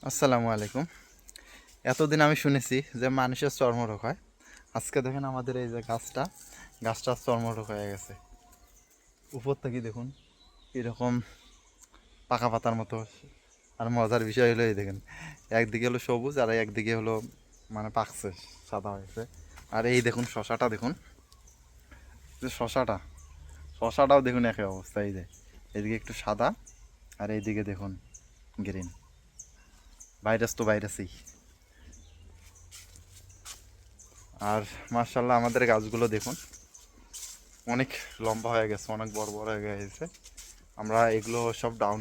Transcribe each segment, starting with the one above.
আসসালামু আলাইকুম। এতদিন আমি শুনেছি যে মানুষের চর্মরোগ হয়। আজকে দেখেন আমাদের এই যে গাছটা চর্মরোগ হয়ে গেছে। উপর থেকে দেখুন এরকম পাকা পাতার মতো। আর মজার বিষয় হলো এই দেখেন, একদিকে হলো সবুজ আর একদিকে হলো মানে পাকছে, সাদা হয়েছে। আর এই দেখুন শশাটা দেখুন, যে শশাটাও দেখুন একই অবস্থা। এই যে এদিকে একটু সাদা আর এইদিকে দেখুন গ্রিন। ভাইরাস তো ভাইরাসই। আর মার্শাল্লাহ আমাদের গাছগুলো দেখুন অনেক লম্বা হয়ে গেছে, অনেক বড় বড় হয়ে গেছে। আমরা এগুলো সব ডাউন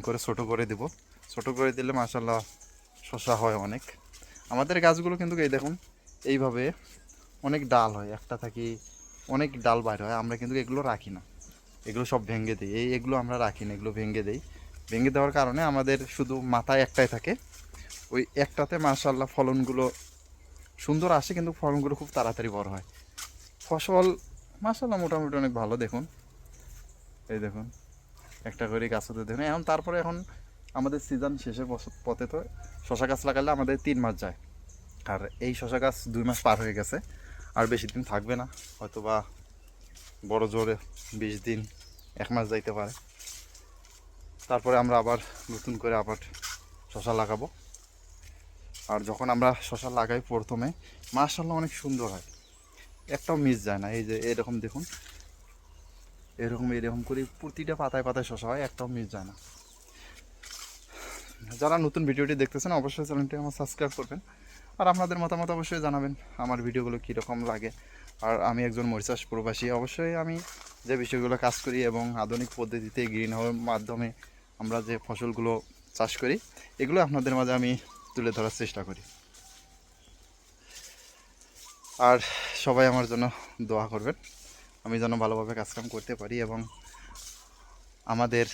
করে ছোট করে দেব। ছোট করে দিলে মাশাল্লাহ শসা হয় অনেক। আমাদের গাছগুলো কিন্তু এই দেখুন এইভাবে অনেক ডাল হয়, একটা থাকি অনেক ডাল বাইর হয়। আমরা কিন্তু এগুলো রাখি না, এগুলো সব ভেঙে দিই। এগুলো আমরা রাখি না, এগুলো ভেঙে দিই। ভেঙে দেওয়ার কারণে আমাদের শুধু মাথায় একটাই থাকে, ওই একটাতে মাশাল্লাহ ফলনগুলো সুন্দর আসে, কিন্তু ফলনগুলো খুব তাড়াতাড়ি বড় হয়। ফসল মাশাল্লাহ মোটামুটি অনেক ভালো। দেখুন এই দেখুন একটা করে গাছ হতে দেখুন। এখন আমাদের সিজন শেষের পথে। তো শশা গাছ লাগালে আমাদের 3 মাস যায়, আর এই শশা গাছ 2 মাস পার হয়ে গেছে। আর বেশি দিন থাকবে না, হয়তো বা বড় জোরে 20 দিন, 1 মাস যাইতে পারে। তারপরে আমরা আবার নতুন করে শশা লাগাবো। আর যখন আমরা শশা লাগাই প্রথমে মাশাল্লাহ অনেক সুন্দর হয়, একটাও মিস যায় না। এই যে এরকম দেখুন, এরকম এরকম করে প্রতিটা পাতায় পাতায় শশা হয়, একটাও মিস যায় না। যারা নতুন ভিডিওটি দেখতেছেন অবশ্যই চ্যানেলটি আমার সাবস্ক্রাইব করবেন। আর আপনাদের মতামত অবশ্যই জানাবেন আমার ভিডিওগুলো কীরকম লাগে। আর আমি একজন মরিচাষ প্রবাসী, অবশ্যই আমি যে বিষয়গুলো কাজ করি এবং আধুনিক পদ্ধতিতে গ্রিন হাউসের মাধ্যমে আমরা যে ফসলগুলো চাষ করি, এগুলো আপনাদের মাঝে আমি তুলে ধরার চেষ্টা করি। আর সবাই আমার জন্য দোয়া করবেন, আমি যেন ভালোভাবে কাজকাম করতে পারি। এবং আমাদের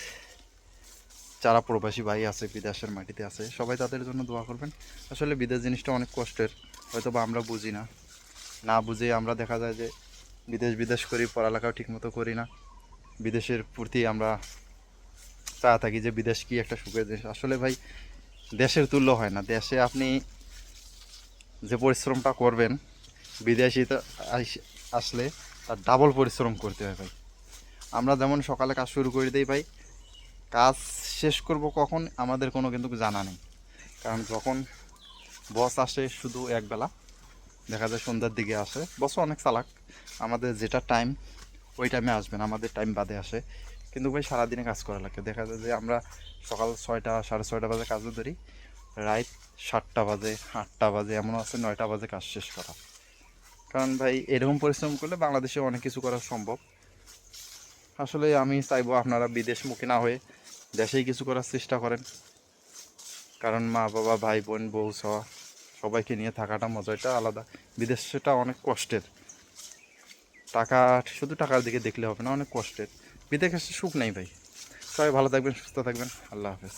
যারা প্রবাসী ভাই আছে, বিদেশের মাটিতে আছে, সবাই তাদের জন্য দোয়া করবেন। আসলে বিদেশ জিনিসটা অনেক কষ্টের, হয়তো বা আমরা বুঝি না, না বুঝে আমরা দেখা যায় যে বিদেশ বিদেশ করি, পড়ালেখাও ঠিকমতো করি না। বিদেশের প্রতি আমরা চা থাকি যে বিদেশ কি একটা সুখের দেশ। আসলে ভাই দেশের তুল্য হয় না। দেশে আপনি যে পরিশ্রমটা করবেন, বিদেশিতে আসলে তার ডাবল পরিশ্রম করতে হয় ভাই। আমরা যেমন সকালে কাজ শুরু করে দিই ভাই, কাজ শেষ করব কখন আমাদের কোনো কিন্তু জানা নেই। কারণ যখন বস আসে শুধু একবেলা, দেখা যায় সন্ধ্যার দিকে আসে। বসও অনেক চালাক, আমাদের যেটা টাইম ওই টাইমে আসবেন, আমাদের টাইম বাদে আসে। কিন্তু ভাই সারাদিনে কাজ করা লাগে। দেখা যায় যে আমরা সকাল 6টা 6:30 বাজে কাজে ধরি, রাত 7টা বাজে 8টা বাজে, এমনও আছে 9টা বাজে কাজ শেষ করা। কারণ ভাই এরকম পরিশ্রম করলে বাংলাদেশে অনেক কিছু করা সম্ভব। আসলে আমি চাইবো আপনারা বিদেশমুখী না হয়ে দেশেই কিছু করার চেষ্টা করেন। কারণ মা বাবা ভাই বোন বউ সবাইকে নিয়ে থাকাটা মজাটা আলাদা। বিদেশটা অনেক কষ্টের। টাকা, শুধু টাকার দিকে দেখলে হবে না, অনেক কষ্টের। বিদেশে সুখ নেই ভাই। সবাই ভালো থাকবেন, সুস্থ থাকবেন। আল্লাহ হাফেজ।